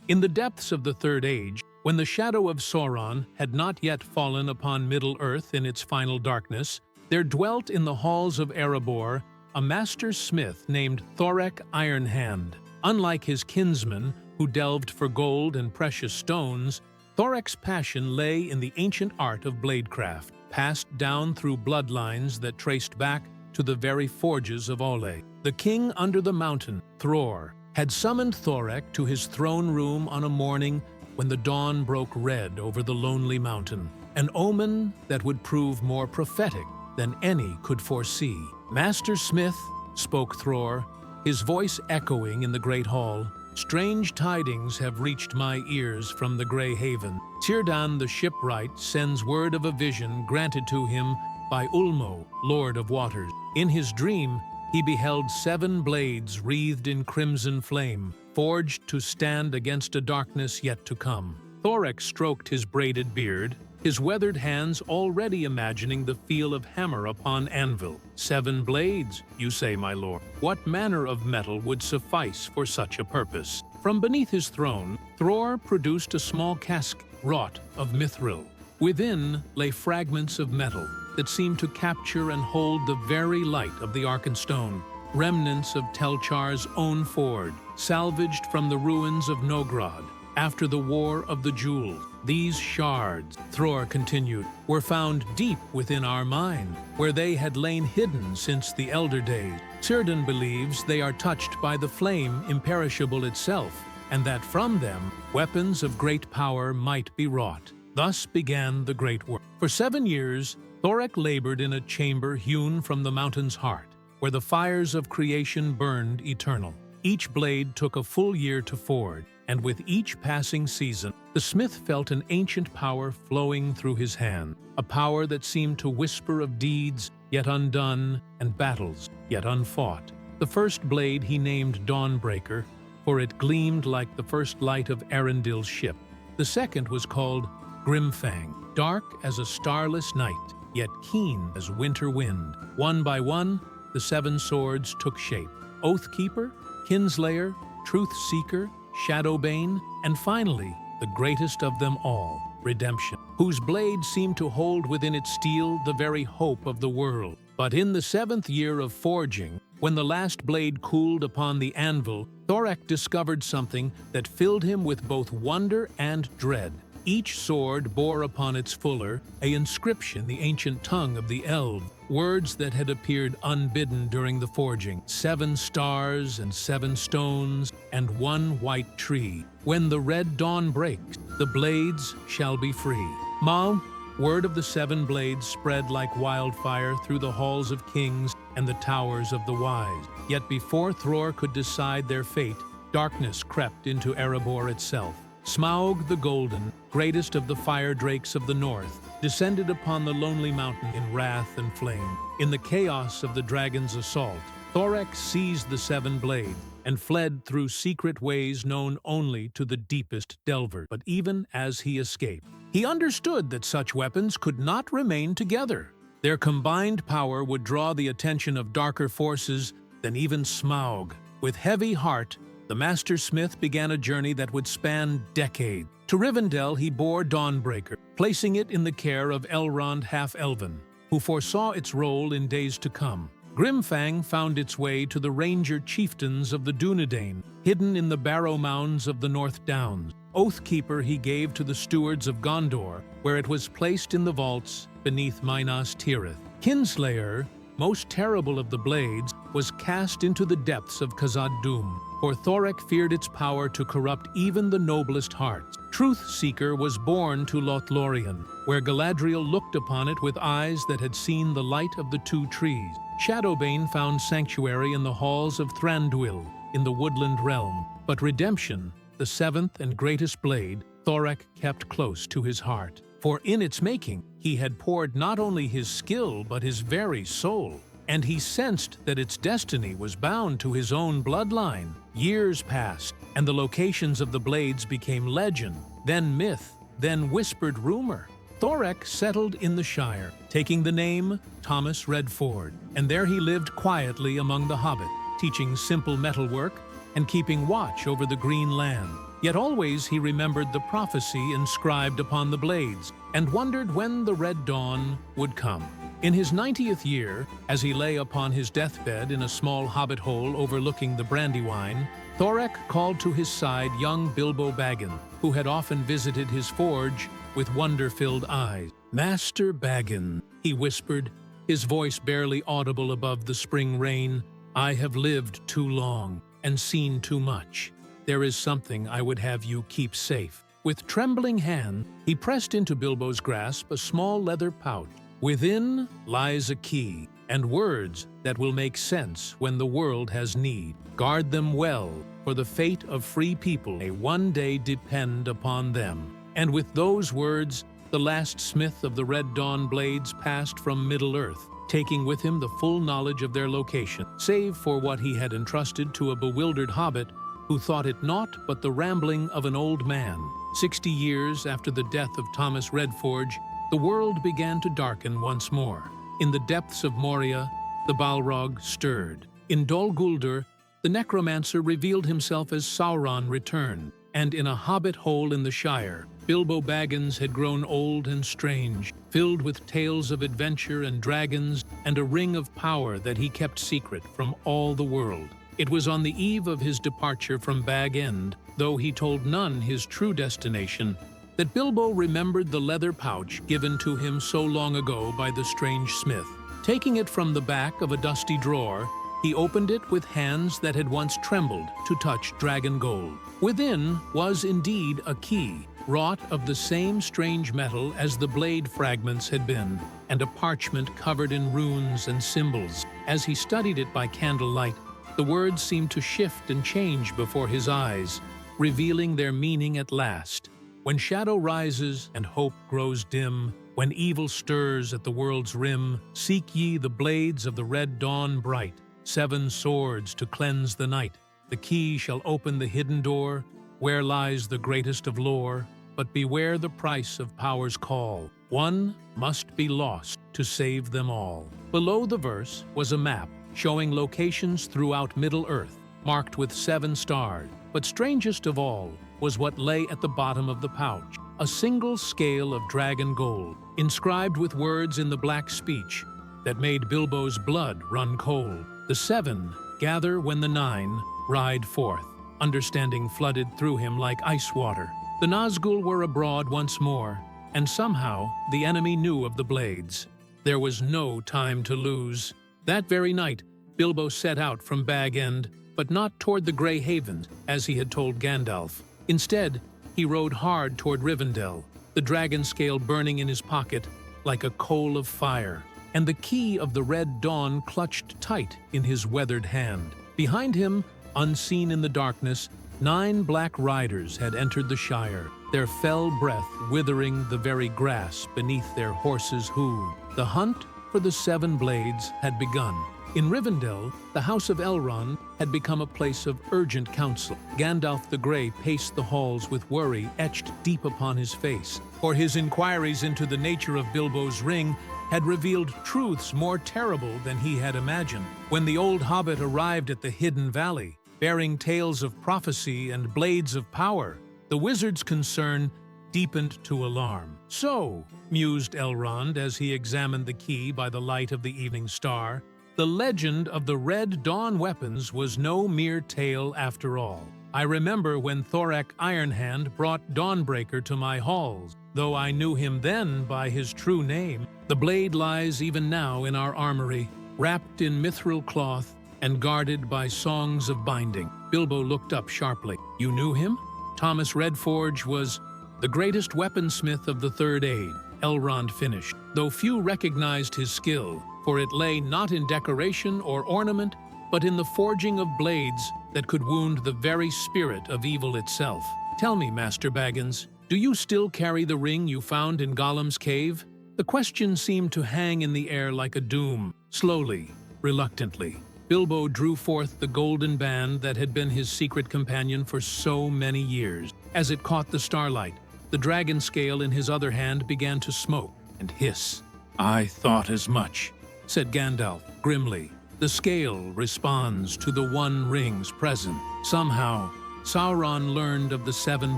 In the depths of the Third Age, when the shadow of Sauron had not yet fallen upon Middle-earth in its final darkness, there dwelt in the halls of Erebor a master smith named Thorek Ironhand. Unlike his kinsman, who delved for gold and precious stones, Thorek's passion lay in the ancient art of bladecraft, passed down through bloodlines that traced back to the very forges of Ole. The king under the mountain, Thror, had summoned Thorek to his throne room on a morning when the dawn broke red over the lonely mountain, an omen that would prove more prophetic than any could foresee. "Master Smith," spoke Thror, his voice echoing in the great hall, "strange tidings have reached my ears from the Grey Haven. Círdan the shipwright sends word of a vision granted to him by Ulmo, Lord of Waters. In his dream, he beheld 7 blades wreathed in crimson flame, forged to stand against a darkness yet to come." Thorek stroked his braided beard, his weathered hands already imagining the feel of hammer upon anvil. 7 blades, you say, my lord? What manner of metal would suffice for such a purpose? From beneath his throne, Thror produced a small casket wrought of mithril. Within lay fragments of metal that seemed to capture and hold the very light of the Arkenstone, remnants of Telchar's own forge, salvaged from the ruins of Nogrod after the War of the Jewels. These shards, Thror continued, were found deep within our mine, where they had lain hidden since the Elder Days. Círdan believes they are touched by the flame imperishable itself, and that from them weapons of great power might be wrought. Thus began the great work. For 7 years, Thorek labored in a chamber hewn from the mountain's heart, where the fires of creation burned eternal. Each blade took a full year to forge, and with each passing season, the smith felt an ancient power flowing through his hand, a power that seemed to whisper of deeds yet undone and battles yet unfought. The first blade he named Dawnbreaker, for it gleamed like the first light of Arundil's ship. The second was called Grimfang, dark as a starless night, yet keen as winter wind. One by one, the 7 swords took shape: Oathkeeper, Kinslayer, Truth-Seeker, Shadowbane, and finally, the greatest of them all, Redemption, whose blade seemed to hold within its steel the very hope of the world. But in the 7th year of forging, when the last blade cooled upon the anvil, Thorek discovered something that filled him with both wonder and dread. Each sword bore upon its fuller an inscription, the ancient tongue of the Elves, words that had appeared unbidden during the forging: 7 stars and 7 stones and 1 white tree. When the red dawn breaks, the blades shall be free. Ma, word of the 7 blades spread like wildfire through the halls of kings and the towers of the wise. Yet before Thror could decide their fate, darkness crept into Erebor itself. Smaug the Golden, greatest of the fire drakes of the north, descended upon the lonely mountain in wrath and flame. In the chaos of the dragon's assault, Thorek seized the 7 blades and fled through secret ways known only to the deepest delver. But even as he escaped, he understood that such weapons could not remain together. Their combined power would draw the attention of darker forces than even Smaug. With heavy heart, the Master Smith began a journey that would span decades. To Rivendell he bore Dawnbreaker, placing it in the care of Elrond Half-Elven, who foresaw its role in days to come. Grimfang found its way to the ranger chieftains of the Dunedain, hidden in the barrow mounds of the North Downs. Oathkeeper he gave to the stewards of Gondor, where it was placed in the vaults beneath Minas Tirith. Kinslayer, most terrible of the blades, was cast into the depths of Khazad-dûm, for Thorek feared its power to corrupt even the noblest hearts. Truth-Seeker was born to Lothlorien, where Galadriel looked upon it with eyes that had seen the light of the 2 trees. Shadowbane found sanctuary in the halls of Thranduil, in the woodland realm. But Redemption, the 7th and greatest blade, Thorek kept close to his heart. For in its making, he had poured not only his skill but his very soul. And he sensed that its destiny was bound to his own bloodline. Years passed, and the locations of the blades became legend, then myth, then whispered rumor. Thorek settled in the Shire, taking the name Thomas Redford, and there he lived quietly among the Hobbits, teaching simple metalwork and keeping watch over the green land. Yet always he remembered the prophecy inscribed upon the blades, and wondered when the red dawn would come. In his 90th year, as he lay upon his deathbed in a small hobbit hole overlooking the Brandywine, Thorek called to his side young Bilbo Baggins, who had often visited his forge with wonder-filled eyes. "Master Baggins," he whispered, his voice barely audible above the spring rain, "I have lived too long and seen too much. There is something I would have you keep safe." With trembling hand, he pressed into Bilbo's grasp a small leather pouch. Within lies a key and words that will make sense when the world has need. Guard them well, for the fate of free people may one day depend upon them. And with those words, the last smith of the Red Dawn blades passed from Middle-earth, taking with him the full knowledge of their location, save for what he had entrusted to a bewildered hobbit who thought it naught but the rambling of an old man. 60 years after the death of Thomas Redforge, the world began to darken once more. In the depths of Moria, the Balrog stirred. In Dol Guldur, the necromancer revealed himself as Sauron returned, and in a hobbit hole in the Shire, Bilbo Baggins had grown old and strange, filled with tales of adventure and dragons and a ring of power that he kept secret from all the world. It was on the eve of his departure from Bag End, though he told none his true destination, that Bilbo remembered the leather pouch given to him so long ago by the strange smith. Taking it from the back of a dusty drawer, he opened it with hands that had once trembled to touch dragon gold. Within was indeed a key, wrought of the same strange metal as the blade fragments had been, and a parchment covered in runes and symbols. As he studied it by candlelight, the words seemed to shift and change before his eyes, revealing their meaning at last. When shadow rises and hope grows dim, when evil stirs at the world's rim, seek ye the blades of the red dawn bright, 7 swords to cleanse the night. The key shall open the hidden door, where lies the greatest of lore, but beware the price of power's call. One must be lost to save them all. Below the verse was a map showing locations throughout Middle-earth, marked with 7 stars. But strangest of all was what lay at the bottom of the pouch, a single scale of dragon gold, inscribed with words in the black speech that made Bilbo's blood run cold. The 7 gather when the 9 ride forth. Understanding flooded through him like ice water. The Nazgul were abroad once more, and somehow the enemy knew of the blades. There was no time to lose. That very night, Bilbo set out from Bag End, but not toward the Grey Havens, as he had told Gandalf. Instead, he rode hard toward Rivendell, the dragon scale burning in his pocket like a coal of fire, and the key of the Red Dawn clutched tight in his weathered hand. Behind him, unseen in the darkness, 9 black riders had entered the Shire, their fell breath withering the very grass beneath their horses' hooves. The hunt for the 7 blades had begun. In Rivendell, the House of Elrond had become a place of urgent counsel. Gandalf the Grey paced the halls with worry etched deep upon his face, for his inquiries into the nature of Bilbo's ring had revealed truths more terrible than he had imagined. When the old hobbit arrived at the Hidden Valley, bearing tales of prophecy and blades of power, the wizard's concern deepened to alarm. "So," mused Elrond as he examined the key by the light of the evening star, "the legend of the Red Dawn weapons was no mere tale after all. I remember when Thorak Ironhand brought Dawnbreaker to my halls. Though I knew him then by his true name, the blade lies even now in our armory, wrapped in mithril cloth and guarded by songs of binding." Bilbo looked up sharply. "You knew him?" "Thomas Redforge was the greatest weaponsmith of the Third Age," Elrond finished, though few recognized his skill, for it lay not in decoration or ornament, but in the forging of blades that could wound the very spirit of evil itself. "Tell me, Master Baggins, do you still carry the ring you found in Gollum's cave?" The question seemed to hang in the air like a doom. Slowly, reluctantly, Bilbo drew forth the golden band that had been his secret companion for so many years. As it caught the starlight, the dragon scale in his other hand began to smoke and hiss. "I thought as much," said Gandalf grimly. "The scale responds to the One Ring's presence. Somehow, Sauron learned of the Seven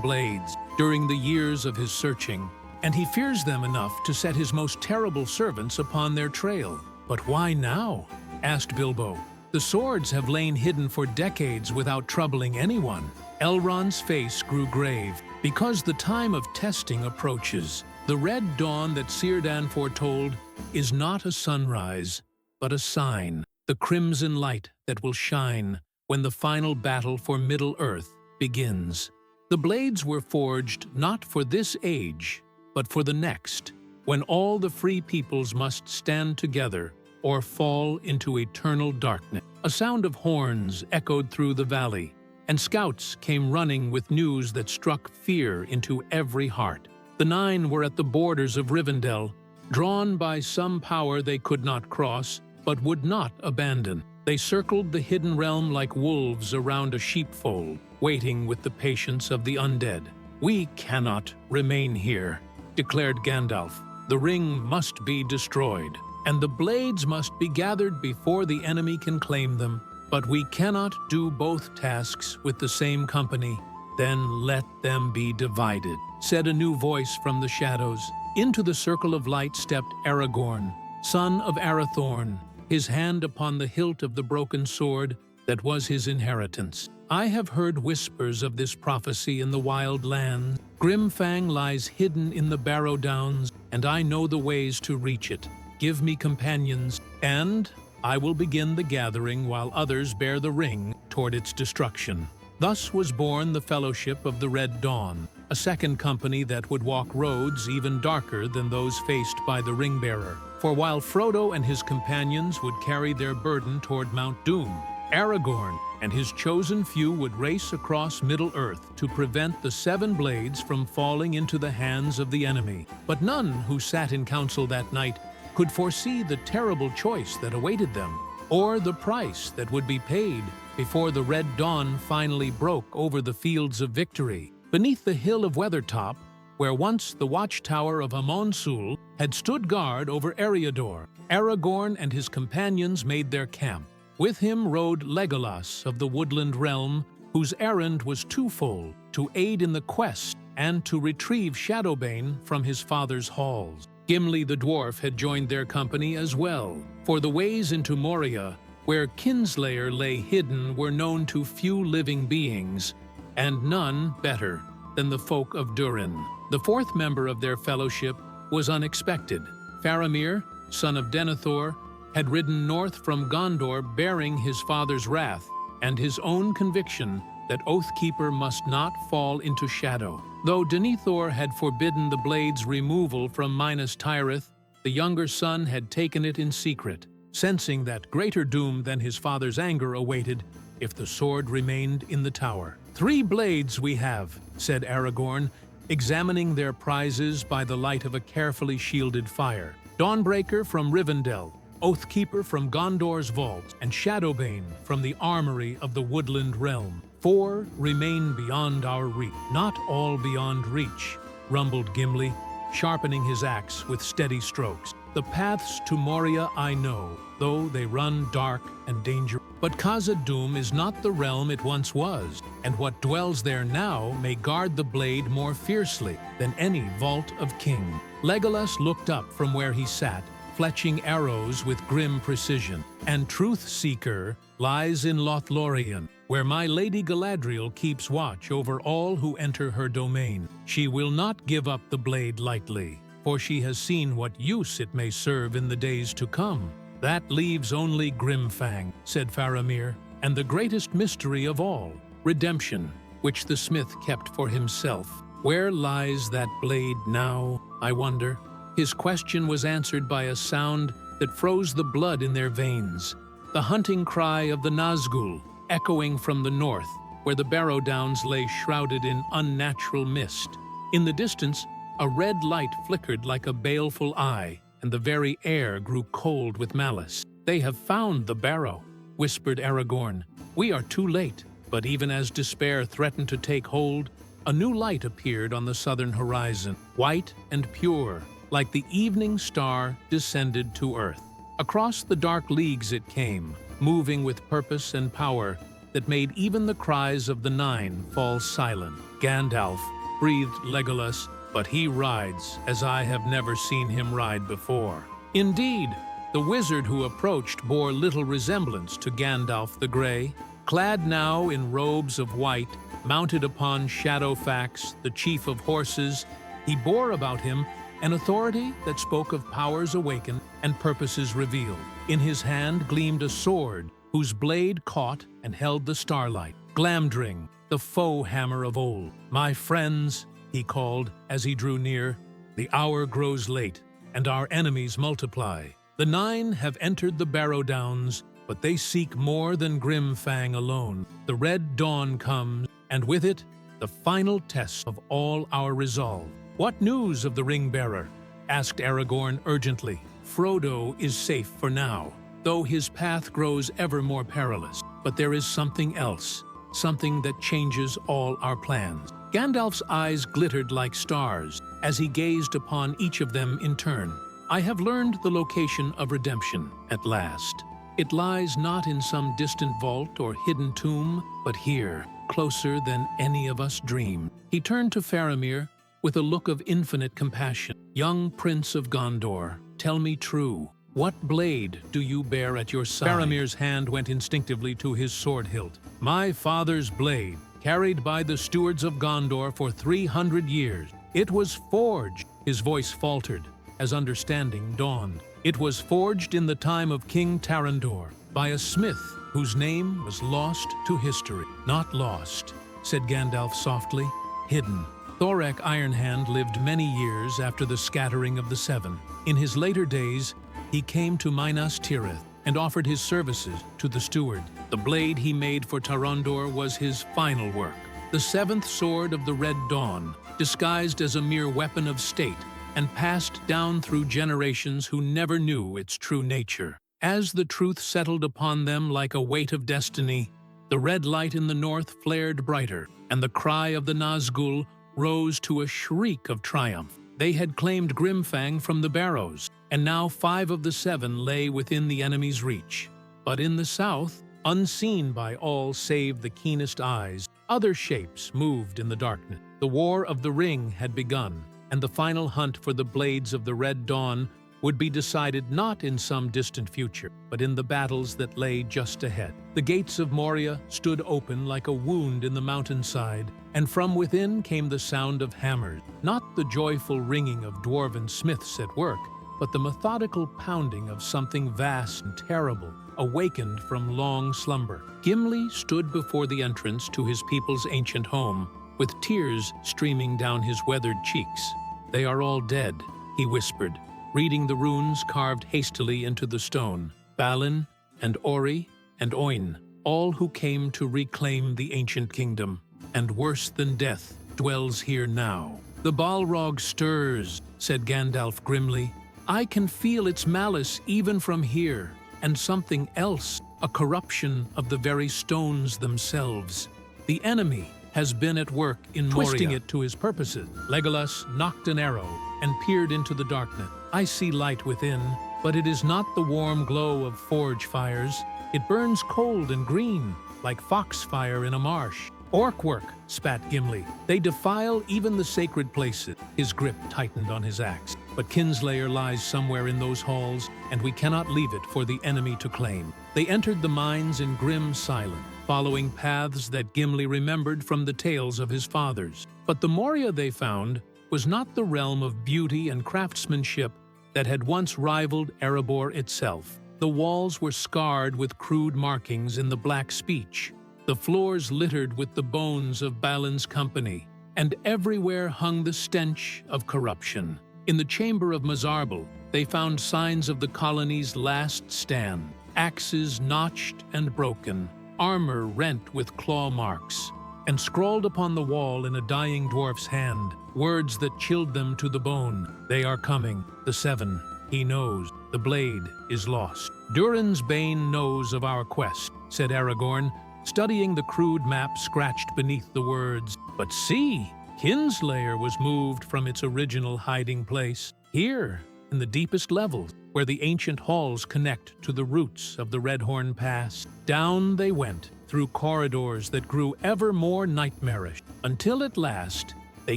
Blades during the years of his searching, and he fears them enough to set his most terrible servants upon their trail. "But why now?" asked Bilbo. "The swords have lain hidden for decades without troubling anyone." Elrond's face grew grave. "Because the time of testing approaches. The red dawn that Círdan foretold is not a sunrise, but a sign, the crimson light that will shine when the final battle for Middle-earth begins. The blades were forged not for this age, but for the next, when all the free peoples must stand together or fall into eternal darkness." A sound of horns echoed through the valley, and scouts came running with news that struck fear into every heart. The Nine were at the borders of Rivendell, drawn by some power they could not cross, but would not abandon. They circled the hidden realm like wolves around a sheepfold, waiting with the patience of the undead. "We cannot remain here," declared Gandalf. "The ring must be destroyed, and the blades must be gathered before the enemy can claim them. But we cannot do both tasks with the same company. Then let them be divided," said a new voice from the shadows. Into the circle of light stepped Aragorn, son of Arathorn, his hand upon the hilt of the broken sword that was his inheritance. "I have heard whispers of this prophecy in the wild land. Grimfang lies hidden in the Barrow Downs, and I know the ways to reach it. Give me companions, and I will begin the gathering while others bear the ring toward its destruction." Thus was born the Fellowship of the Red Dawn, a second company that would walk roads even darker than those faced by the Ring-bearer. For while Frodo and his companions would carry their burden toward Mount Doom, Aragorn and his chosen few would race across Middle-earth to prevent the Seven Blades from falling into the hands of the enemy. But none who sat in council that night could foresee the terrible choice that awaited them, or the price that would be paid before the Red Dawn finally broke over the fields of victory. Beneath the hill of Weathertop, where once the watchtower of Amonsul had stood guard over Eriador, Aragorn and his companions made their camp. With him rode Legolas of the Woodland Realm, whose errand was twofold: to aid in the quest and to retrieve Shadowbane from his father's halls. Gimli the dwarf had joined their company as well, for the ways into Moria, where Kinslayer lay hidden, were known to few living beings, and none better than the folk of Durin. The fourth member of their fellowship was unexpected. Faramir, son of Denethor, had ridden north from Gondor bearing his father's wrath and his own conviction that Oathkeeper must not fall into shadow. Though Denethor had forbidden the blade's removal from Minas Tirith, the younger son had taken it in secret, sensing that greater doom than his father's anger awaited if the sword remained in the tower. "3 blades we have," said Aragorn, examining their prizes by the light of a carefully shielded fire. "Dawnbreaker from Rivendell, Oathkeeper from Gondor's vault, and Shadowbane from the armory of the Woodland Realm. 4 remain beyond our reach." "Not all beyond reach," rumbled Gimli, sharpening his axe with steady strokes. "The paths to Moria I know, though they run dark and dangerous. But Khazad-dûm is not the realm it once was, and what dwells there now may guard the blade more fiercely than any vault of king." Legolas looked up from where he sat, fletching arrows with grim precision. "And Truth-Seeker lies in Lothlorien, where my Lady Galadriel keeps watch over all who enter her domain. She will not give up the blade lightly, for she has seen what use it may serve in the days to come." "That leaves only Grimfang," said Faramir, "and the greatest mystery of all, redemption, which the smith kept for himself. Where lies that blade now, I wonder?" His question was answered by a sound that froze the blood in their veins, the hunting cry of the Nazgul, echoing from the north, where the Barrow Downs lay shrouded in unnatural mist. In the distance, a red light flickered like a baleful eye, and the very air grew cold with malice. "They have found the Barrow," whispered Aragorn. "We are too late." But even as despair threatened to take hold, a new light appeared on the southern horizon, white and pure, like the evening star descended to earth. Across the dark leagues it came, moving with purpose and power, that made even the cries of the Nine fall silent. "Gandalf," breathed Legolas, "but he rides as I have never seen him ride before." Indeed, the wizard who approached bore little resemblance to Gandalf the Grey. Clad now in robes of white, mounted upon Shadowfax, the chief of horses, he bore about him an authority that spoke of powers awakened and purposes revealed. In his hand gleamed a sword whose blade caught and held the starlight. Glamdring, the foe hammer of old. "My friends," he called as he drew near, "the hour grows late, and our enemies multiply. The Nine have entered the Barrow Downs, but they seek more than Grimfang alone. The Red Dawn comes, and with it, the final test of all our resolve." "What news of the Ring-Bearer?" asked Aragorn urgently. "Frodo is safe for now, though his path grows ever more perilous. But there is something else, something that changes all our plans." Gandalf's eyes glittered like stars as he gazed upon each of them in turn. "I have learned the location of redemption at last. It lies not in some distant vault or hidden tomb, but here, closer than any of us dreamed." He turned to Faramir with a look of infinite compassion. "Young Prince of Gondor, tell me true, what blade do you bear at your side?" Faramir's hand went instinctively to his sword hilt. "My father's blade, carried by the stewards of Gondor for 300 years. It was forged," his voice faltered as understanding dawned. "It was forged in the time of King Tarandor by a smith whose name was lost to history." "Not lost," said Gandalf softly, "hidden." Thorek Ironhand lived many years after the scattering of the Seven. In his later days, he came to Minas Tirith and offered his services to the steward. The blade he made for Tarandor was his final work. The seventh sword of the Red Dawn, disguised as a mere weapon of state, and passed down through generations who never knew its true nature. As the truth settled upon them like a weight of destiny, the red light in the north flared brighter, and the cry of the Nazgul rose to a shriek of triumph. They had claimed Grimfang from the Barrows, and now 5 of the 7 lay within the enemy's reach. But in the south, unseen by all save the keenest eyes, other shapes moved in the darkness. The War of the Ring had begun, and the final hunt for the blades of the Red Dawn would be decided not in some distant future, but in the battles that lay just ahead. The gates of Moria stood open like a wound in the mountainside, and from within came the sound of hammers, not the joyful ringing of dwarven smiths at work, but the methodical pounding of something vast and terrible, awakened from long slumber. Gimli stood before the entrance to his people's ancient home, with tears streaming down his weathered cheeks. "They are all dead," he whispered, reading the runes carved hastily into the stone. "Balin and Ori and Oin, all who came to reclaim the ancient kingdom, and worse than death, dwells here now." "The Balrog stirs," said Gandalf grimly. "I can feel its malice even from here, and something else, a corruption of the very stones themselves. The enemy has been at work in Moria, twisting it to his purposes." Legolas knocked an arrow and peered into the darkness. "I see light within, but it is not the warm glow of forge fires. It burns cold and green, like foxfire in a marsh." "Orc work," spat Gimli. "They defile even the sacred places." His grip tightened on his axe. "But Kinslayer lies somewhere in those halls, and we cannot leave it for the enemy to claim." They entered the mines in grim silence, following paths that Gimli remembered from the tales of his fathers. But the Moria they found was not the realm of beauty and craftsmanship that had once rivaled Erebor itself. The walls were scarred with crude markings in the black speech, the floors littered with the bones of Balin's company, and everywhere hung the stench of corruption. In the chamber of Mazarbel, they found signs of the colony's last stand, axes notched and broken, armor rent with claw marks, and scrawled upon the wall in a dying dwarf's hand, words that chilled them to the bone. "They are coming, the 7. He knows. The blade is lost." "Durin's Bane knows of our quest," said Aragorn, studying the crude map scratched beneath the words. "But see, Kinslayer was moved from its original hiding place. Here, in the deepest levels, where the ancient halls connect to the roots of the Redhorn Pass. Down they went, through corridors that grew ever more nightmarish, until at last they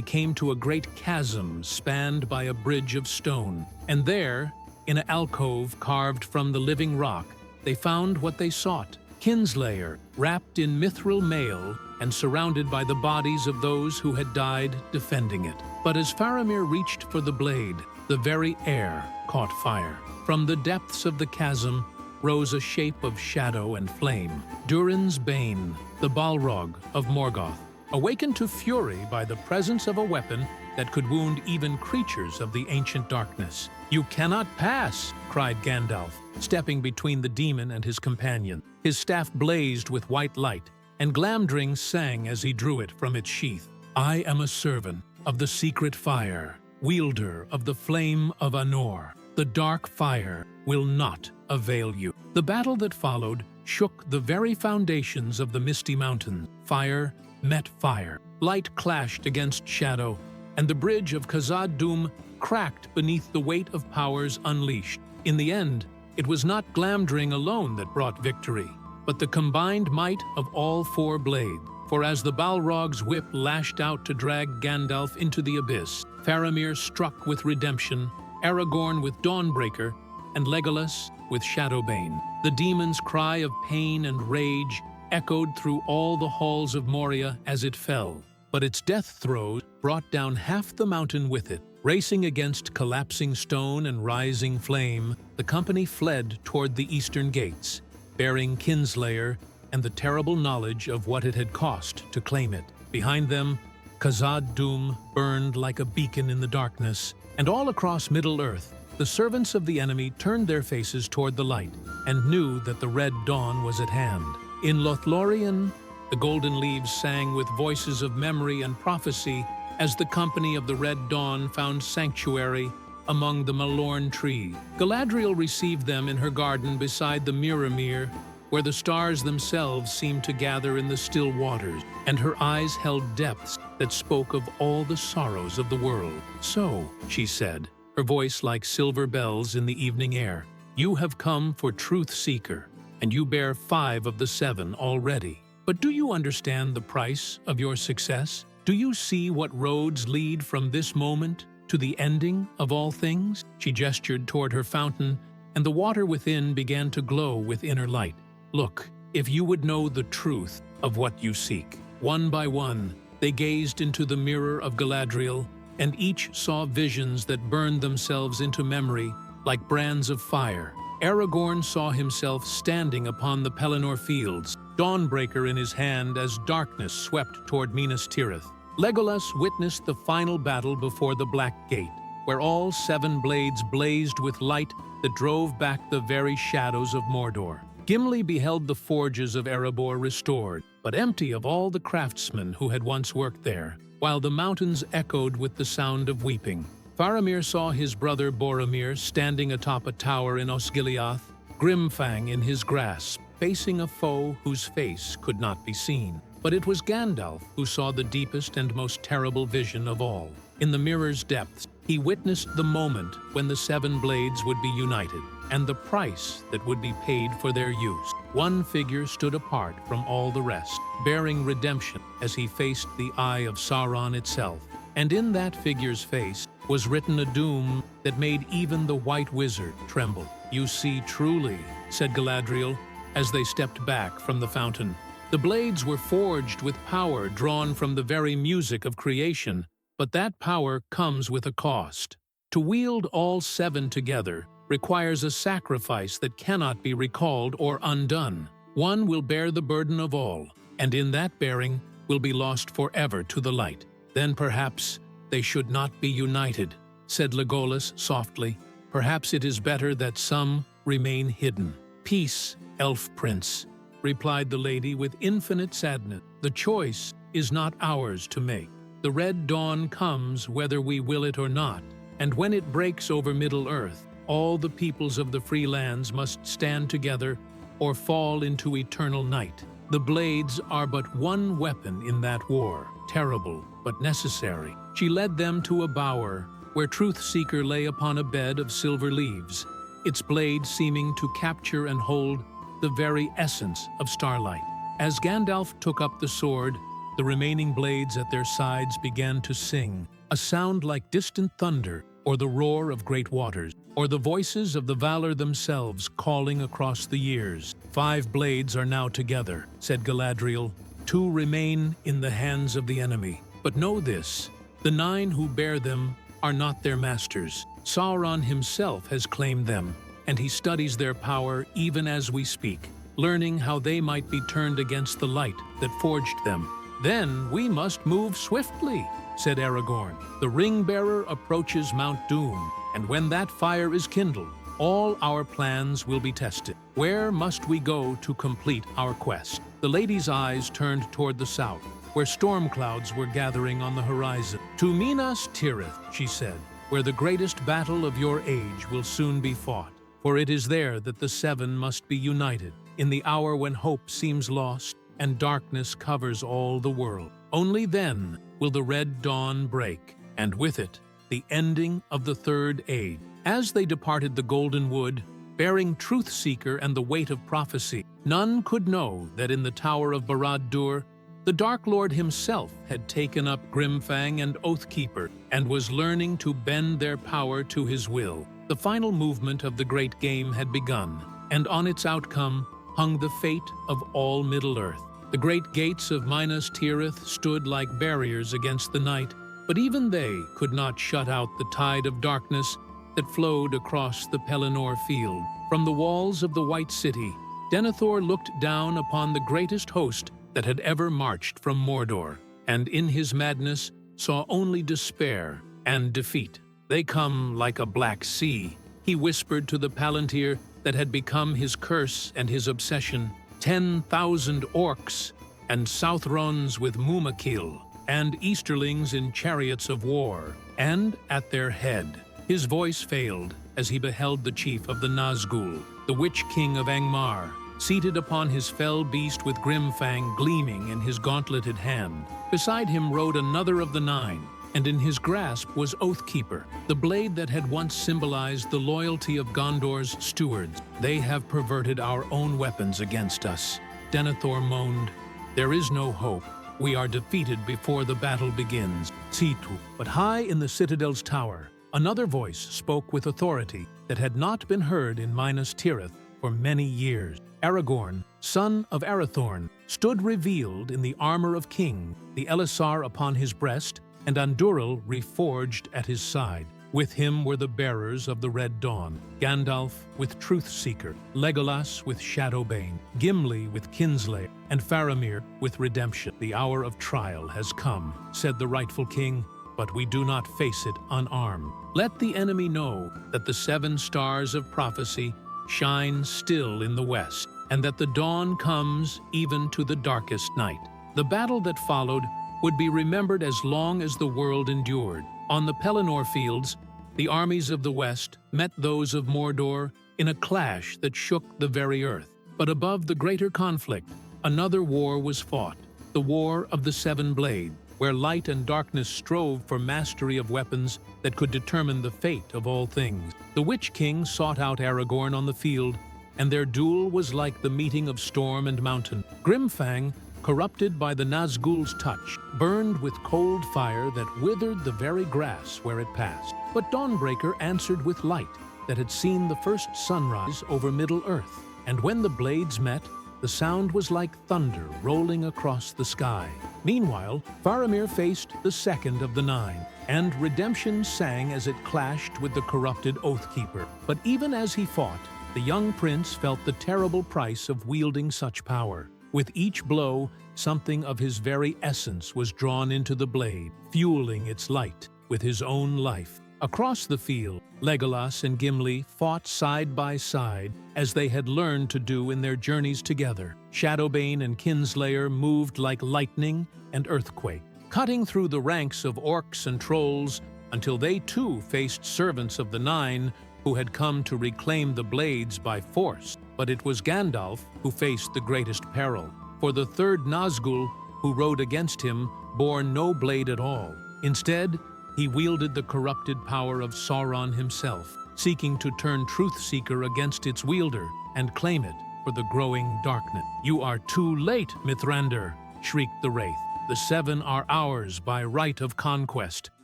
came to a great chasm spanned by a bridge of stone. And there, in an alcove carved from the living rock, they found what they sought: Kinslayer, wrapped in mithril mail and surrounded by the bodies of those who had died defending it. But as Faramir reached for the blade, the very air caught fire. From the depths of the chasm rose a shape of shadow and flame. Durin's Bane, the Balrog of Morgoth, awakened to fury by the presence of a weapon that could wound even creatures of the ancient darkness. "You cannot pass!" cried Gandalf, stepping between the demon and his companion. His staff blazed with white light, and Glamdring sang as he drew it from its sheath. "I am a servant of the secret fire, wielder of the flame of Anor. The dark fire will not avail you." The battle that followed shook the very foundations of the Misty Mountains. Fire met fire. Light clashed against shadow, and the bridge of Khazad-dûm cracked beneath the weight of powers unleashed. In the end, it was not Glamdring alone that brought victory, but the combined might of all four blades. For as the Balrog's whip lashed out to drag Gandalf into the abyss, Faramir struck with Redemption, Aragorn with Dawnbreaker, and Legolas with Shadowbane. The demon's cry of pain and rage echoed through all the halls of Moria as it fell, but its death throes brought down half the mountain with it. Racing against collapsing stone and rising flame, the company fled toward the eastern gates, bearing Kinslayer and the terrible knowledge of what it had cost to claim it. Behind them, Khazad-dûm burned like a beacon in the darkness, and all across Middle-earth, the servants of the enemy turned their faces toward the light and knew that the Red Dawn was at hand. In Lothlorien, the golden leaves sang with voices of memory and prophecy as the company of the Red Dawn found sanctuary among the Malorn tree. Galadriel received them in her garden beside the Mirrormere, where the stars themselves seemed to gather in the still waters, and her eyes held depths that spoke of all the sorrows of the world. "So," she said, her voice like silver bells in the evening air, "you have come for Truth Seeker, and you bear 5 of the 7 already. But do you understand the price of your success? Do you see what roads lead from this moment to the ending of all things?" She gestured toward her fountain, and the water within began to glow with inner light. "Look, if you would know the truth of what you seek." One by one, they gazed into the mirror of Galadriel, and each saw visions that burned themselves into memory like brands of fire. Aragorn saw himself standing upon the Pelennor fields, Dawnbreaker in his hand as darkness swept toward Minas Tirith. Legolas witnessed the final battle before the Black Gate, where all 7 blades blazed with light that drove back the very shadows of Mordor. Gimli beheld the forges of Erebor restored, but empty of all the craftsmen who had once worked there, while the mountains echoed with the sound of weeping. Faramir saw his brother Boromir standing atop a tower in Osgiliath, Grimfang in his grasp, facing a foe whose face could not be seen. But it was Gandalf who saw the deepest and most terrible vision of all. In the mirror's depths, he witnessed the moment when the 7 blades would be united, and the price that would be paid for their use. One figure stood apart from all the rest, bearing redemption as he faced the eye of Sauron itself. And in that figure's face was written a doom that made even the White Wizard tremble. "You see truly," said Galadriel as they stepped back from the fountain. "The blades were forged with power drawn from the very music of creation, but that power comes with a cost. To wield all 7 together requires a sacrifice that cannot be recalled or undone. One will bear the burden of all, and in that bearing will be lost forever to the light. Then perhaps they should not be united," said Legolas softly. "Perhaps it is better that some remain hidden." "Peace, Elf Prince," replied the lady with infinite sadness. "The choice is not ours to make. The Red Dawn comes whether we will it or not, and when it breaks over Middle-earth, all the peoples of the free lands must stand together or fall into eternal night. The blades are but one weapon in that war, terrible but necessary." She led them to a bower where Truth Seeker lay upon a bed of silver leaves, its blade seeming to capture and hold the very essence of starlight. As Gandalf took up the sword, the remaining blades at their sides began to sing, a sound like distant thunder, or the roar of great waters, or the voices of the Valar themselves calling across the years. 5 blades are now together, said Galadriel. 2 remain in the hands of the enemy. But know this, the 9 who bear them are not their masters. Sauron himself has claimed them, and he studies their power even as we speak, learning how they might be turned against the light that forged them. Then we must move swiftly, said Aragorn. The ring-bearer approaches Mount Doom, and when that fire is kindled, all our plans will be tested. Where must we go to complete our quest? The lady's eyes turned toward the south, where storm clouds were gathering on the horizon. To Minas Tirith, she said, where the greatest battle of your age will soon be fought. For it is there that the 7 must be united, in the hour when hope seems lost and darkness covers all the world. Only then will the Red Dawn break, and with it, the ending of the Third Age. As they departed the Golden Wood, bearing Truth-Seeker and the weight of prophecy, none could know that in the Tower of Barad-dûr, the Dark Lord himself had taken up Grimfang and Oathkeeper and was learning to bend their power to his will. The final movement of the great game had begun, and on its outcome hung the fate of all Middle-earth. The great gates of Minas Tirith stood like barriers against the night, but even they could not shut out the tide of darkness that flowed across the Pelennor field. From the walls of the White City, Denethor looked down upon the greatest host that had ever marched from Mordor, and in his madness saw only despair and defeat. They come like a black sea, he whispered to the Palantir that had become his curse and his obsession. 10,000 orcs, and Southrons with Mumakil, and Easterlings in chariots of war, and at their head. His voice failed as he beheld the chief of the Nazgul, the Witch King of Angmar, seated upon his fell beast with Grimfang gleaming in his gauntleted hand. Beside him rode another of the 9, and in his grasp was Oathkeeper, the blade that had once symbolized the loyalty of Gondor's stewards. They have perverted our own weapons against us, Denethor moaned. There is no hope. We are defeated before the battle begins. Situ. But high in the citadel's tower, another voice spoke with authority that had not been heard in Minas Tirith for many years. Aragorn, son of Arathorn, stood revealed in the armor of king, the Elisar upon his breast, and Andúril reforged at his side. With him were the bearers of the Red Dawn, Gandalf with Truth-Seeker, Legolas with Shadowbane, Gimli with Kinslayer, and Faramir with Redemption. The hour of trial has come, said the rightful king, but we do not face it unarmed. Let the enemy know that the 7 stars of prophecy shine still in the west, and that the dawn comes even to the darkest night. The battle that followed would be remembered as long as the world endured. On the Pelennor fields, the armies of the West met those of Mordor in a clash that shook the very earth. But above the greater conflict, another war was fought, the War of the 7 Blades, where light and darkness strove for mastery of weapons that could determine the fate of all things. The Witch King sought out Aragorn on the field, and their duel was like the meeting of storm and mountain. Grimfang, corrupted by the Nazgul's touch, burned with cold fire that withered the very grass where it passed. But Dawnbreaker answered with light that had seen the first sunrise over Middle-earth, and when the blades met, the sound was like thunder rolling across the sky. Meanwhile, Faramir faced the second of the 9, and Redemption sang as it clashed with the corrupted Oathkeeper. But even as he fought, the young prince felt the terrible price of wielding such power. With each blow, something of his very essence was drawn into the blade, fueling its light with his own life. Across the field, Legolas and Gimli fought side by side as they had learned to do in their journeys together. Shadowbane and Kinslayer moved like lightning and earthquake, cutting through the ranks of orcs and trolls until they too faced servants of the 9 who had come to reclaim the blades by force. But it was Gandalf who faced the greatest peril, for the 3rd Nazgul who rode against him bore no blade at all. Instead, he wielded the corrupted power of Sauron himself, seeking to turn Truthseeker against its wielder and claim it for the growing darkness. "You are too late, Mithrandir," shrieked the Wraith. "The seven are ours by right of conquest,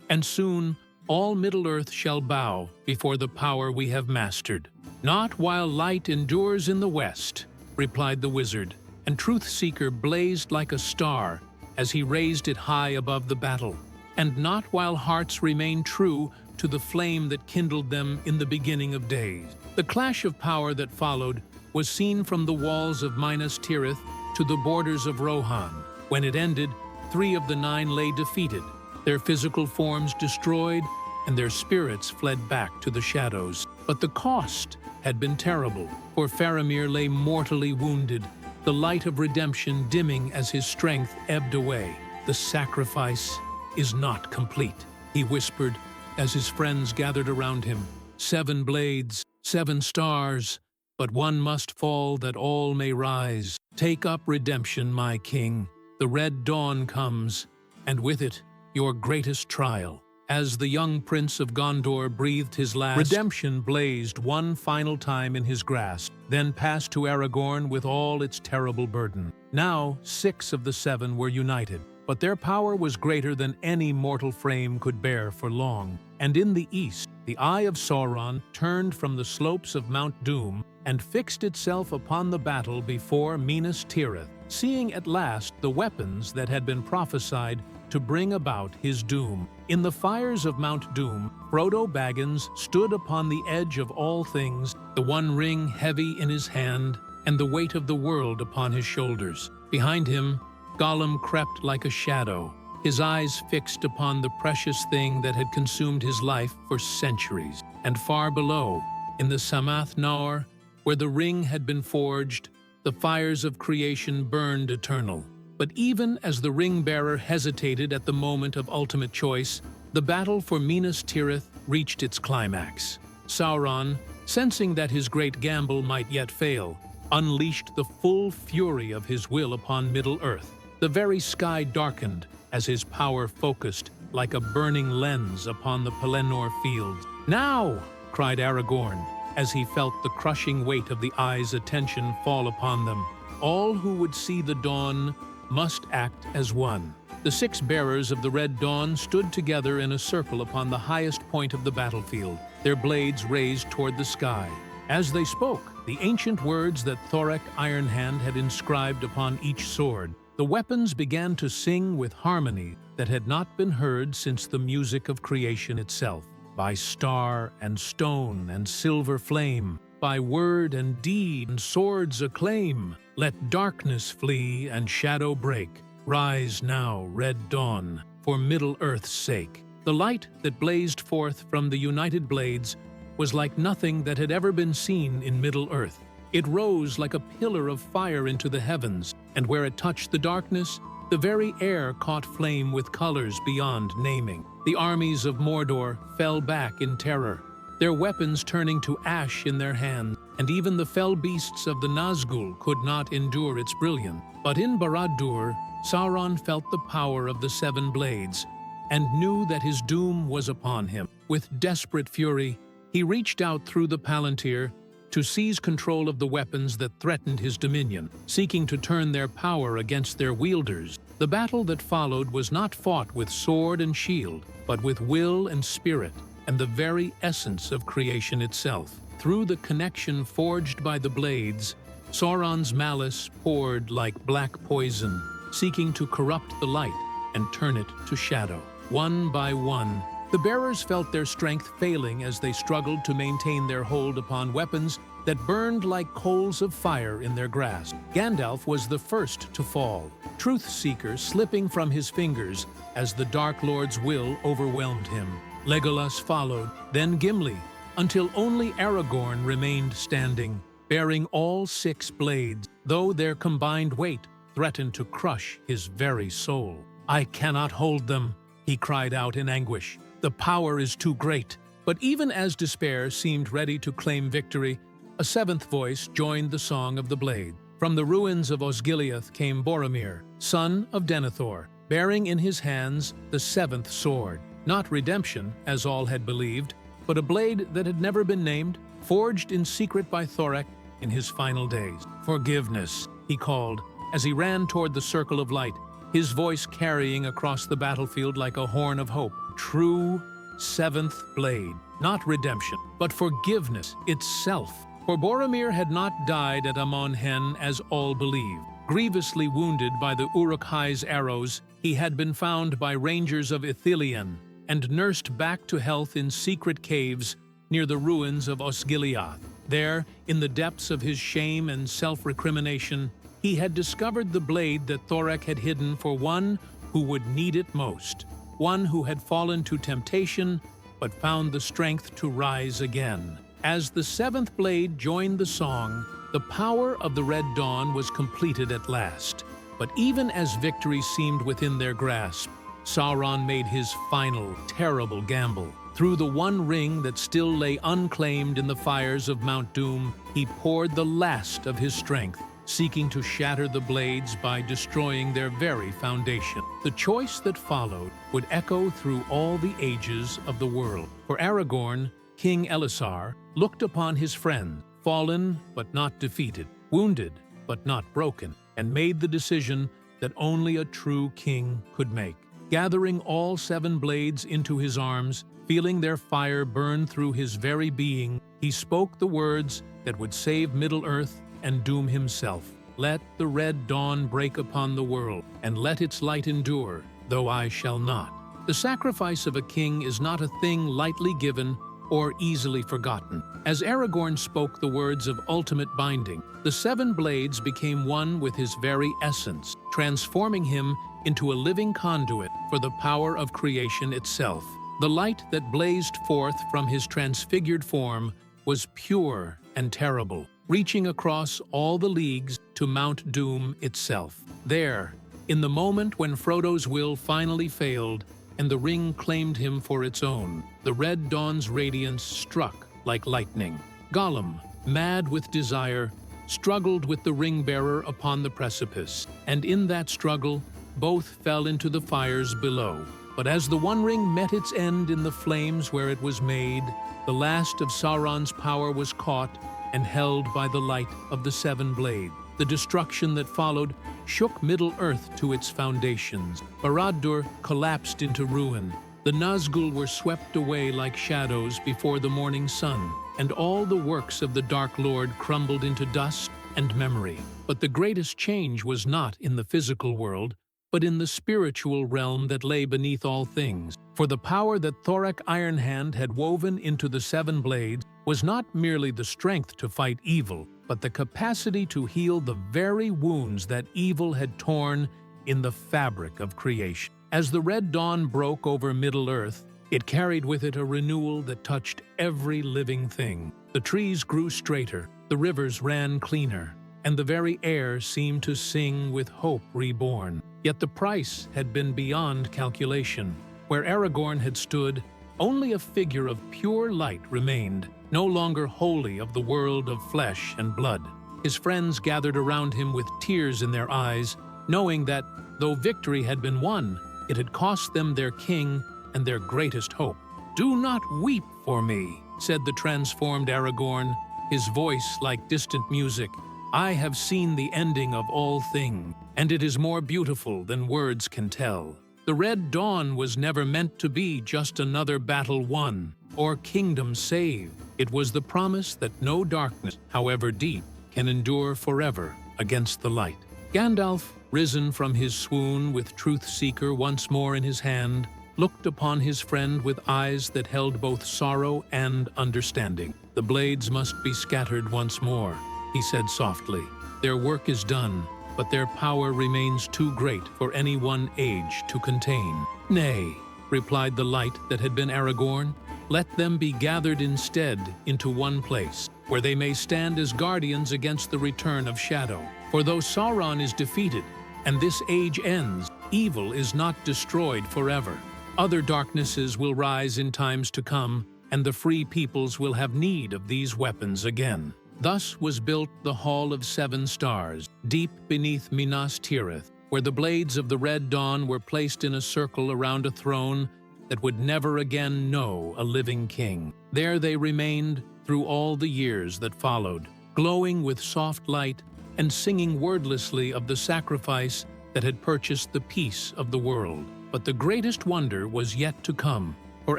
and soon all Middle-earth shall bow before the power we have mastered." "Not while light endures in the west," replied the wizard, and Truthseeker blazed like a star as he raised it high above the battle, "and not while hearts remain true to the flame that kindled them in the beginning of days." The clash of power that followed was seen from the walls of Minas Tirith to the borders of Rohan. When it ended, 3 of the 9 lay defeated, their physical forms destroyed, and their spirits fled back to the shadows. But the cost had been terrible, for Faramir lay mortally wounded, the light of redemption dimming as his strength ebbed away. "The sacrifice is not complete," he whispered as his friends gathered around him. "7 blades, 7 stars, but one must fall that all may rise. Take up redemption, my king. The red dawn comes, and with it, your greatest trial." As the young prince of Gondor breathed his last, redemption blazed one final time in his grasp, then passed to Aragorn with all its terrible burden. Now 6 of the 7 were united, but their power was greater than any mortal frame could bear for long. And in the east, the eye of Sauron turned from the slopes of Mount Doom and fixed itself upon the battle before Minas Tirith, seeing at last the weapons that had been prophesied to bring about his doom. In the fires of Mount Doom, Frodo Baggins stood upon the edge of all things, the one ring heavy in his hand and the weight of the world upon his shoulders. Behind him, Gollum crept like a shadow, his eyes fixed upon the precious thing that had consumed his life for centuries. And far below, in the Samath Naur, where the ring had been forged, the fires of creation burned eternal. But even as the ring-bearer hesitated at the moment of ultimate choice, the battle for Minas Tirith reached its climax. Sauron, sensing that his great gamble might yet fail, unleashed the full fury of his will upon Middle-earth. The very sky darkened as his power focused like a burning lens upon the Pelennor fields. "Now!" cried Aragorn, as he felt the crushing weight of the eye's attention fall upon them. All who would see the dawn must act as one. The 6 bearers of the Red Dawn stood together in a circle upon the highest point of the battlefield, their blades raised toward the sky. As they spoke, the ancient words that Thorek Ironhand had inscribed upon each sword, the weapons began to sing with harmony that had not been heard since the music of creation itself. By star and stone and silver flame, by word and deed and swords acclaim, let darkness flee and shadow break. Rise now, red dawn, for Middle-earth's sake. The light that blazed forth from the united blades was like nothing that had ever been seen in Middle-earth. It rose like a pillar of fire into the heavens, and where it touched the darkness, the very air caught flame with colors beyond naming. The armies of Mordor fell back in terror, their weapons turning to ash in their hands, and even the fell beasts of the Nazgul could not endure its brilliance. But in Barad-dûr, Sauron felt the power of the 7 blades, and knew that his doom was upon him. With desperate fury, he reached out through the Palantir to seize control of the weapons that threatened his dominion, seeking to turn their power against their wielders. The battle that followed was not fought with sword and shield, but with will and spirit, and the very essence of creation itself. Through the connection forged by the blades, Sauron's malice poured like black poison, seeking to corrupt the light and turn it to shadow. One by one, the bearers felt their strength failing as they struggled to maintain their hold upon weapons that burned like coals of fire in their grasp. Gandalf was the first to fall, Truthseeker slipping from his fingers as the Dark Lord's will overwhelmed him. Legolas followed, then Gimli, until only Aragorn remained standing, bearing all 6 blades, though their combined weight threatened to crush his very soul. "I cannot hold them," he cried out in anguish. "The power is too great." But even as despair seemed ready to claim victory, a 7th voice joined the Song of the Blade. From the ruins of Osgiliath came Boromir, son of Denethor, bearing in his hands the 7th sword. Not redemption, as all had believed, but a blade that had never been named, forged in secret by Thorek in his final days. "Forgiveness," he called, as he ran toward the circle of light, his voice carrying across the battlefield like a horn of hope. True seventh blade, not redemption, but forgiveness itself. For Boromir had not died at Amon Hen as all believed. Grievously wounded by the Uruk-hai's arrows, he had been found by rangers of Ithilien and nursed back to health in secret caves near the ruins of Osgiliath. There, in the depths of his shame and self-recrimination, he had discovered the blade that Thorek had hidden for one who would need it most, one who had fallen to temptation but found the strength to rise again. As the seventh blade joined the song, the power of the Red Dawn was completed at last. But even as victory seemed within their grasp, Sauron made his final, terrible gamble. Through the one ring that still lay unclaimed in the fires of Mount Doom, he poured the last of his strength, seeking to shatter the blades by destroying their very foundation. The choice that followed would echo through all the ages of the world. For Aragorn, King Elessar looked upon his friend, fallen but not defeated, wounded but not broken, and made the decision that only a true king could make. Gathering all seven blades into his arms, feeling their fire burn through his very being, he spoke the words that would save Middle-earth and doom himself. "Let the red dawn break upon the world, and let its light endure, though I shall not." The sacrifice of a king is not a thing lightly given or easily forgotten. As Aragorn spoke the words of ultimate binding, the seven blades became one with his very essence, transforming him into a living conduit for the power of creation itself. The light that blazed forth from his transfigured form was pure and terrible, reaching across all the leagues to Mount Doom itself. There, in the moment when Frodo's will finally failed and the ring claimed him for its own, the Red Dawn's radiance struck like lightning. Gollum, mad with desire, struggled with the ring-bearer upon the precipice, and in that struggle, both fell into the fires below. But as the One Ring met its end in the flames where it was made, the last of Sauron's power was caught and held by the light of the Seven Blades. The destruction that followed shook Middle-earth to its foundations. Barad-dûr collapsed into ruin. The Nazgûl were swept away like shadows before the morning sun, and all the works of the Dark Lord crumbled into dust and memory. But the greatest change was not in the physical world, but in the spiritual realm that lay beneath all things. For the power that Thorek Ironhand had woven into the Seven Blades was not merely the strength to fight evil, but the capacity to heal the very wounds that evil had torn in the fabric of creation. As the Red Dawn broke over Middle-earth, it carried with it a renewal that touched every living thing. The trees grew straighter, the rivers ran cleaner, and the very air seemed to sing with hope reborn. Yet the price had been beyond calculation. Where Aragorn had stood, only a figure of pure light remained, no longer wholly of the world of flesh and blood. His friends gathered around him with tears in their eyes, knowing that, though victory had been won, it had cost them their king and their greatest hope. "Do not weep for me," said the transformed Aragorn, his voice like distant music. "I have seen the ending of all things, and it is more beautiful than words can tell. The Red Dawn was never meant to be just another battle won or kingdom saved. It was the promise that no darkness, however deep, can endure forever against the light." Gandalf, risen from his swoon with Truth-Seeker once more in his hand, looked upon his friend with eyes that held both sorrow and understanding. "The blades must be scattered once more," he said softly. "Their work is done, but their power remains too great for any one age to contain." "Nay," replied the light that had been Aragorn, "let them be gathered instead into one place, where they may stand as guardians against the return of shadow. For though Sauron is defeated, and this age ends, evil is not destroyed forever. Other darknesses will rise in times to come, and the free peoples will have need of these weapons again." Thus was built the Hall of Seven Stars, deep beneath Minas Tirith, where the blades of the Red Dawn were placed in a circle around a throne that would never again know a living king. There they remained through all the years that followed, glowing with soft light and singing wordlessly of the sacrifice that had purchased the peace of the world. But the greatest wonder was yet to come, for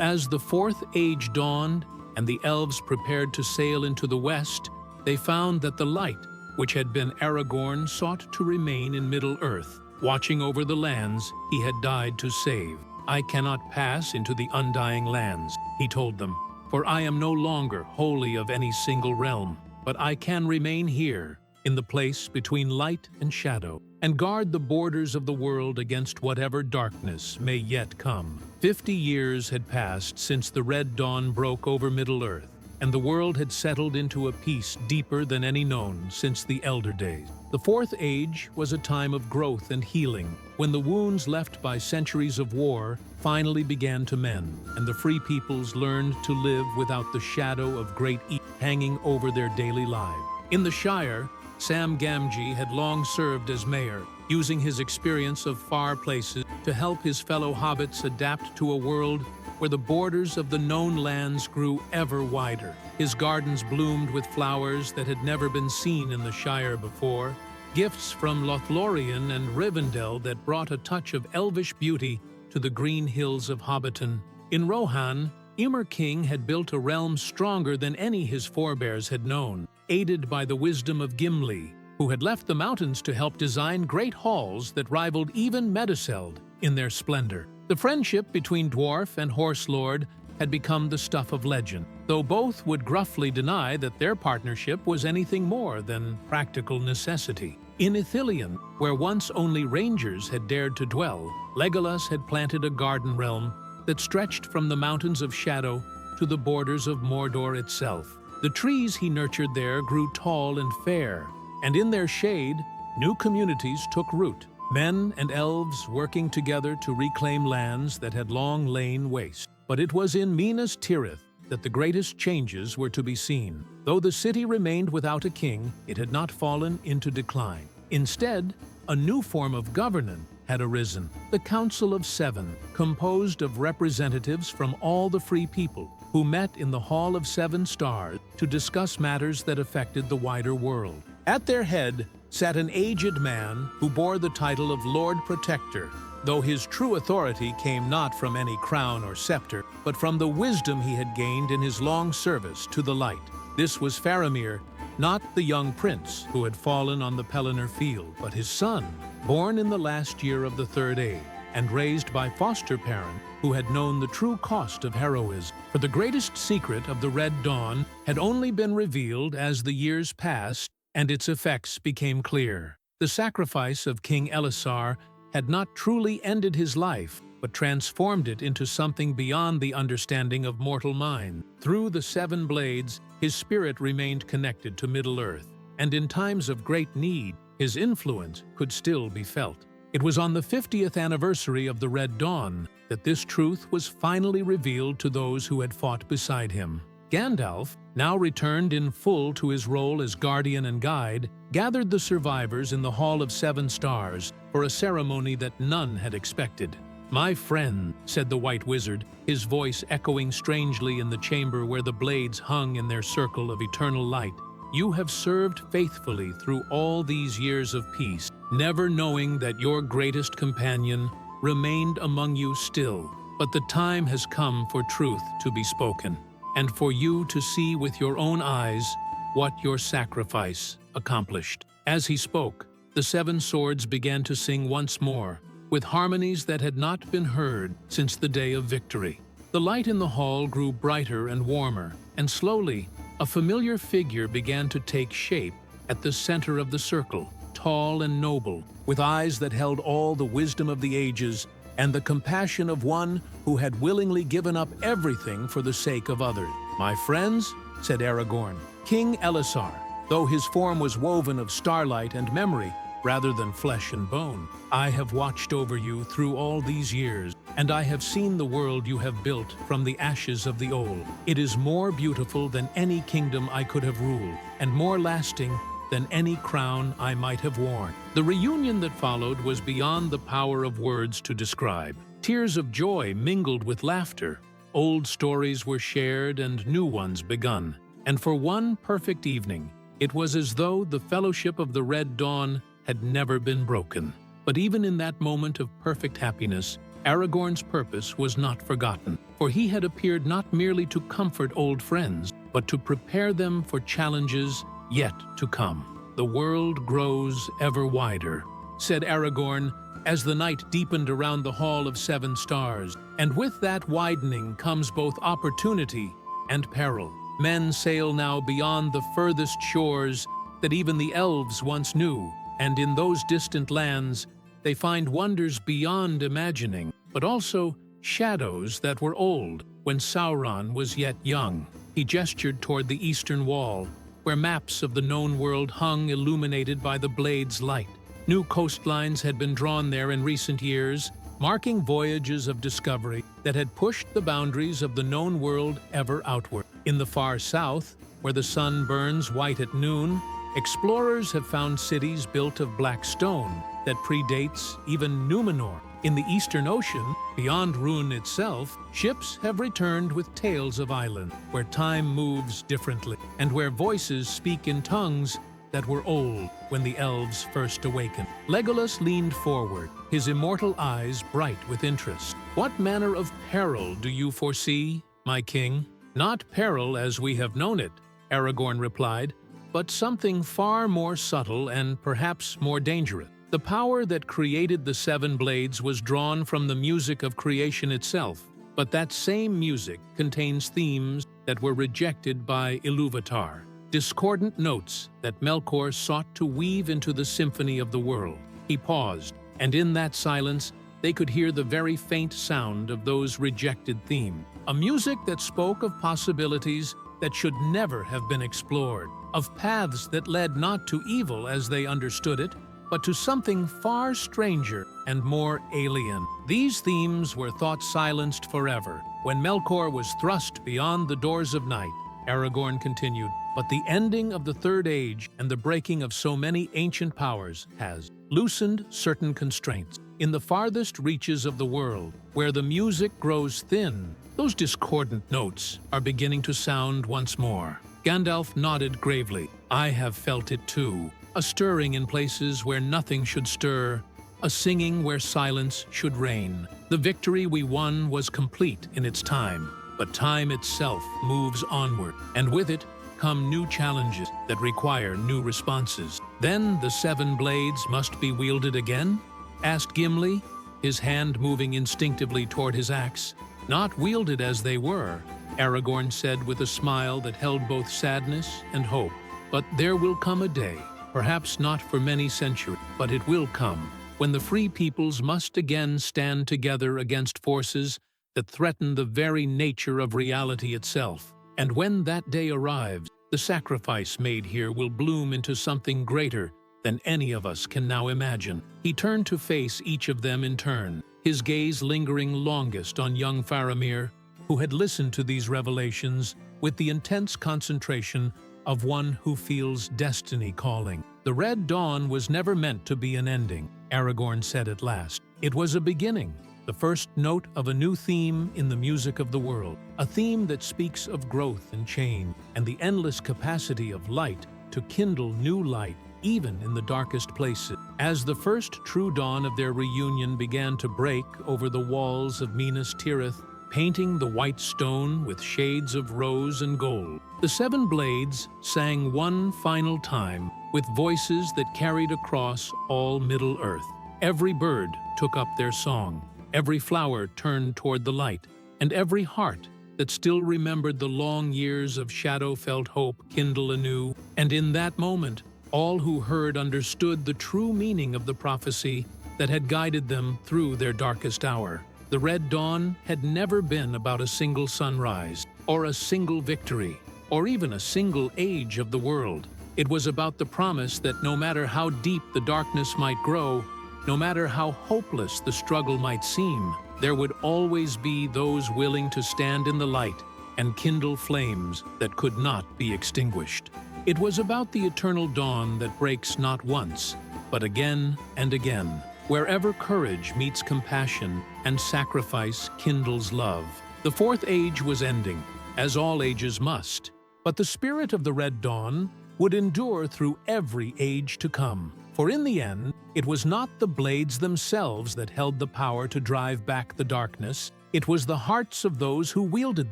as the fourth age dawned and the elves prepared to sail into the west, they found that the light, which had been Aragorn, sought to remain in Middle-earth, watching over the lands he had died to save. "I cannot pass into the undying lands," he told them, "for I am no longer wholly of any single realm, but I can remain here, in the place between light and shadow, and guard the borders of the world against whatever darkness may yet come." 50 years had passed since the Red Dawn broke over Middle-earth, and the world had settled into a peace deeper than any known since the Elder Days. The Fourth Age was a time of growth and healing, when the wounds left by centuries of war finally began to mend, and the free peoples learned to live without the shadow of great evil hanging over their daily lives. In the Shire, Sam Gamgee had long served as mayor, using his experience of far places to help his fellow hobbits adapt to a world where the borders of the known lands grew ever wider. His gardens bloomed with flowers that had never been seen in the Shire before, gifts from Lothlorien and Rivendell that brought a touch of elvish beauty to the green hills of Hobbiton. In Rohan, Ymir King had built a realm stronger than any his forebears had known, aided by the wisdom of Gimli, who had left the mountains to help design great halls that rivaled even Meduseld in their splendor. The friendship between Dwarf and Horse Lord had become the stuff of legend, though both would gruffly deny that their partnership was anything more than practical necessity. In Ithilien, where once only rangers had dared to dwell, Legolas had planted a garden realm that stretched from the Mountains of Shadow to the borders of Mordor itself. The trees he nurtured there grew tall and fair, and in their shade, new communities took root, men and elves working together to reclaim lands that had long lain waste. But it was in Minas Tirith that the greatest changes were to be seen. Though the city remained without a king, it had not fallen into decline. Instead, a new form of governance had arisen, the Council of Seven, composed of representatives from all the free people, who met in the Hall of Seven Stars to discuss matters that affected the wider world. At their head sat an aged man who bore the title of Lord Protector, though his true authority came not from any crown or scepter, but from the wisdom he had gained in his long service to the light. This was Faramir, not the young prince who had fallen on the Pelennor field, but his son, born in the last year of the Third Age, and raised by foster parents who had known the true cost of heroism. For the greatest secret of the Red Dawn had only been revealed as the years passed and its effects became clear. The sacrifice of King Elessar had not truly ended his life, but transformed it into something beyond the understanding of mortal mind. Through the Seven Blades, his spirit remained connected to Middle-earth, and in times of great need, his influence could still be felt. It was on the 50th anniversary of the Red Dawn that this truth was finally revealed to those who had fought beside him. Gandalf, now returned in full to his role as guardian and guide, gathered the survivors in the Hall of Seven Stars for a ceremony that none had expected. "My friend," said the White Wizard, his voice echoing strangely in the chamber where the blades hung in their circle of eternal light, "you have served faithfully through all these years of peace, never knowing that your greatest companion remained among you still. But the time has come for truth to be spoken, and for you to see with your own eyes what your sacrifice accomplished." As he spoke, the seven swords began to sing once more, with harmonies that had not been heard since the day of victory. The light in the hall grew brighter and warmer, and slowly, a familiar figure began to take shape at the center of the circle, tall and noble, with eyes that held all the wisdom of the ages and the compassion of one who had willingly given up everything for the sake of others. "My friends," said Aragorn, "King Elessar, though his form was woven of starlight and memory rather than flesh and bone, I have watched over you through all these years, and I have seen the world you have built from the ashes of the old. It is more beautiful than any kingdom I could have ruled, and more lasting than any crown I might have worn." The reunion that followed was beyond the power of words to describe. Tears of joy mingled with laughter. Old stories were shared and new ones begun. And for one perfect evening, it was as though the fellowship of the Red Dawn had never been broken. But even in that moment of perfect happiness, Aragorn's purpose was not forgotten, for he had appeared not merely to comfort old friends, but to prepare them for challenges yet to come. "The world grows ever wider," said Aragorn, as the night deepened around the Hall of Seven Stars. "And with that widening comes both opportunity and peril. Men sail now beyond the furthest shores that even the elves once knew, and in those distant lands they find wonders beyond imagining, but also shadows that were old when Sauron was yet young." He gestured toward the eastern wall, where maps of the known world hung illuminated by the blade's light. New coastlines had been drawn there in recent years, marking voyages of discovery that had pushed the boundaries of the known world ever outward. In the far south, where the sun burns white at noon, explorers have found cities built of black stone that predates even Númenor. In the Eastern Ocean, beyond Rhûn itself, ships have returned with tales of islands where time moves differently and where voices speak in tongues that were old when the elves first awakened. Legolas leaned forward, his immortal eyes bright with interest. "What manner of peril do you foresee, my king?" "Not peril as we have known it," Aragorn replied, "but something far more subtle and perhaps more dangerous. The power that created the Seven Blades was drawn from the music of creation itself, but that same music contains themes that were rejected by Ilúvatar, discordant notes that Melkor sought to weave into the symphony of the world." He paused, and in that silence they could hear the very faint sound of those rejected themes. A music that spoke of possibilities that should never have been explored, of paths that led not to evil as they understood it, but to something far stranger and more alien. These themes were thought silenced forever when Melkor was thrust beyond the doors of night. Aragorn continued, "But the ending of the Third Age and the breaking of so many ancient powers has loosened certain constraints. In the farthest reaches of the world, where the music grows thin, those discordant notes are beginning to sound once more." Gandalf nodded gravely. "I have felt it too. A stirring in places where nothing should stir, a singing where silence should reign. The victory we won was complete in its time, but time itself moves onward, and with it come new challenges that require new responses." "Then the Seven Blades must be wielded again?" asked Gimli, his hand moving instinctively toward his axe. "Not wielded as they were," Aragorn said with a smile that held both sadness and hope. "But there will come a day, perhaps not for many centuries, but it will come, when the free peoples must again stand together against forces that threaten the very nature of reality itself. And when that day arrives, the sacrifice made here will bloom into something greater than any of us can now imagine." He turned to face each of them in turn, his gaze lingering longest on young Faramir, who had listened to these revelations with the intense concentration of one who feels destiny calling. "The Red Dawn was never meant to be an ending," Aragorn said at last. "It was a beginning, the first note of a new theme in the music of the world, a theme that speaks of growth and change, and the endless capacity of light to kindle new light even in the darkest places." As the first true dawn of their reunion began to break over the walls of Minas Tirith, painting the white stone with shades of rose and gold, the Seven Blades sang one final time with voices that carried across all Middle-earth. Every bird took up their song, every flower turned toward the light, and every heart that still remembered the long years of shadow-felt hope kindle anew. And in that moment, all who heard understood the true meaning of the prophecy that had guided them through their darkest hour. The Red Dawn had never been about a single sunrise, or a single victory, or even a single age of the world. It was about the promise that no matter how deep the darkness might grow, no matter how hopeless the struggle might seem, there would always be those willing to stand in the light and kindle flames that could not be extinguished. It was about the eternal dawn that breaks not once, but again and again. Wherever courage meets compassion, and sacrifice kindles love. The fourth age was ending, as all ages must, but the spirit of the Red Dawn would endure through every age to come. For in the end, it was not the blades themselves that held the power to drive back the darkness, it was the hearts of those who wielded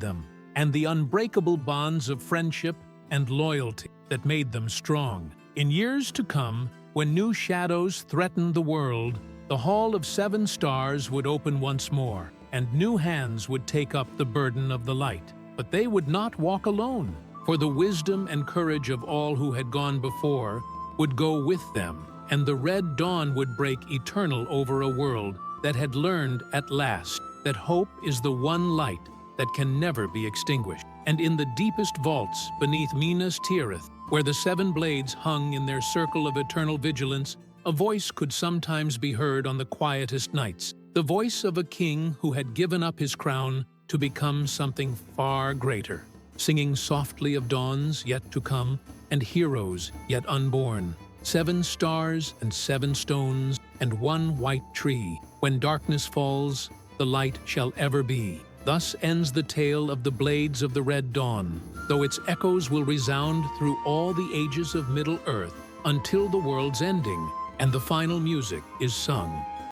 them, and the unbreakable bonds of friendship and loyalty that made them strong. In years to come, when new shadows threatened the world, the Hall of Seven Stars would open once more, and new hands would take up the burden of the light. But they would not walk alone, for the wisdom and courage of all who had gone before would go with them, and the Red Dawn would break eternal over a world that had learned at last that hope is the one light that can never be extinguished. And in the deepest vaults beneath Minas Tirith, where the seven blades hung in their circle of eternal vigilance, a voice could sometimes be heard on the quietest nights, the voice of a king who had given up his crown to become something far greater, singing softly of dawns yet to come and heroes yet unborn. 7 stars and 7 stones and 1 white tree. When darkness falls, the light shall ever be. Thus ends the tale of the Blades of the Red Dawn, though its echoes will resound through all the ages of Middle-earth until the world's ending and the final music is sung.